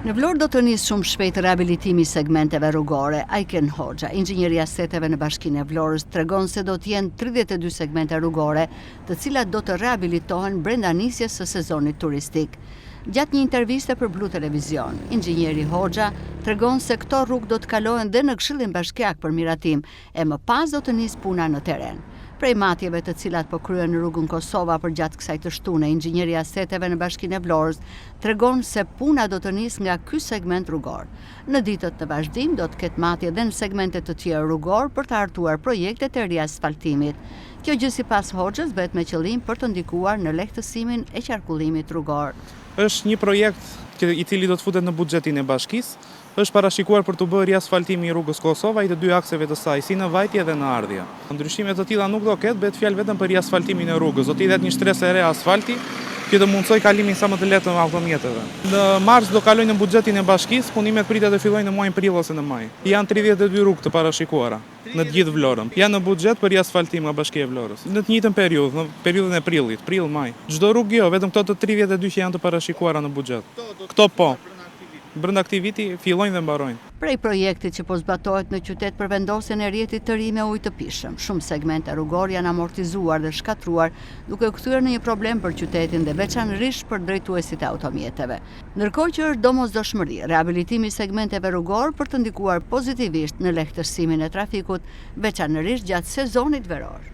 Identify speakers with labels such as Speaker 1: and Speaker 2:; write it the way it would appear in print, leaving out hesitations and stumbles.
Speaker 1: Në Vlorë do të nisë shumë shpejt rehabilitimi i segmenteve rrugore. Ajken Hoxha, inxhinieri i aseteve në Bashkinë e Vlorës, tregon se do të jenë 32 segmente rrugore, të cilat do të rehabilitohen brenda nisjes së sezonit turistik. Gjatë një interviste për Blu Televizion, inxhinieri Hoxha tregon se këto rrugë do të kalohen dhe në Këshillin Bashkiak për miratim, e më pas do të nisë puna në teren. Prej matjeve të cilat po kryen në rrugën Kosova përgjatë kësaj të shtune, inxhinieri i aseteve në Bashkinë e Vlorës tregon se puna do të nisë nga ky segment rrugor. Në ditët të vazhdim do të ketë matje dhe në segmente të tjera rrugor për të hartuar projektet e riasfaltimit. Kjo gjë sipas Hoxhës bëhet me qëllim për të ndikuar në lehtësimin e qarkullimit rrugor.
Speaker 2: Është një projekt i cili do të futet në buxhetin e bashkisë, është parashikuar për të bërë riasfaltimi i rrugës Kosova i të dy akseve të saj, si në vajtje dhe në ardhje. Ndryshime të tilla nuk do ketë, bëhet fjalë vetëm për riasfaltimin e rrugës. Do të jetë një shtresë e re asfalti, që të mundsoj kalimin sa më të lehtë të automjeteve. Në mars do kalojnë në buxhetin e bashkisë, punimet pritet të fillojnë në muajin prill ose në maj. Janë 32 rrugë të parashikuara në të gjithë Vlorën. Janë në buxhet për riasfaltim nga Bashkia e Vlorës. Në të njëjtën periudhë, në periudhën e prillit, prill-maj. Çdo rrugë jo, vetëm këto të 32 që janë të parashikuara në buxhet. Këto po. Brenda këtij viti fillojnë dhe mbarojnë.
Speaker 1: Prej projektit që po zbatohet në qytet për vendosjen e rrjetit të ri me ujë të pishëm, shumë segmente rrugor janë amortizuar dhe shkatruar, duke u kthyer në një problem për qytetin dhe veçanërisht për drejtuesit e automjeteve. Ndërkohë që është domosdoshmëri rehabilitimi i segmenteve rrugor për të ndikuar pozitivisht në lehtësimin e trafikut, veçanërisht gjatë sezonit veror.